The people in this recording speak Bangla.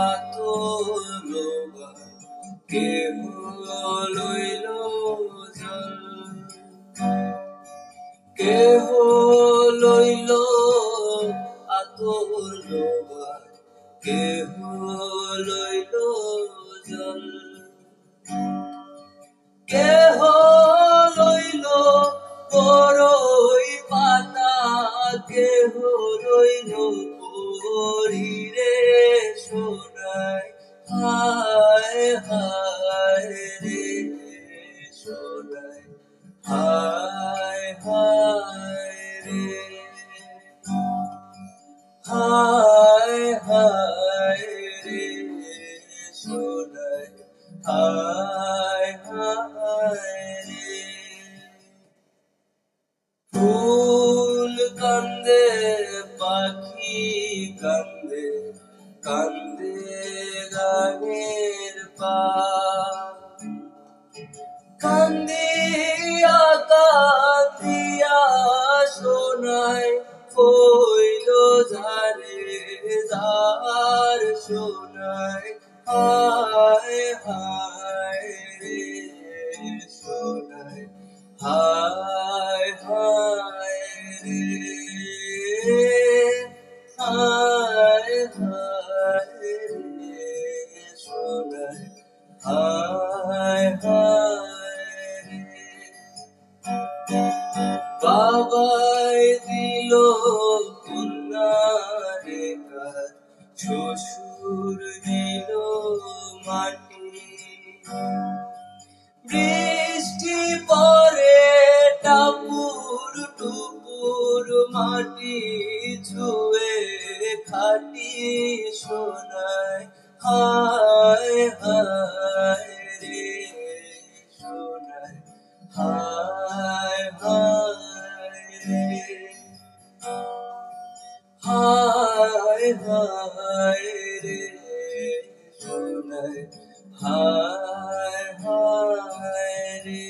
আতর কেহ লইল জল, কেহ লইল আতর কেহ লইল জল, কেহ লইল বড়ই পাতা, কেহ লইল পরিরে সোনাই, হায় হায় রে সোনাই, হায় হায় রে, হায় হায় রে সোনাই, হায় হায় রে। ফুল কান্দে পাখি কান্দে, কান্দে গানের পাত, কান্দিয়া কান্দিয়া সোনাই হইল ঝারে ঝার সোনাই, হায় হায় রে সোনাই, হায় হায় রে, হায় হায় রে সোনাই, হায় হায় রে। বাবাই দিল কন্যারে কাজ, শ্বশুর দিল মাটি, বৃষ্টি পরে টাপুর টুপুর মাটি ছুঁয়ে খাটি সোনাই, হায় হায় রে সোনাই, হায় হায় রে, হায় হায় রে সোনাই, হায় হায় রে।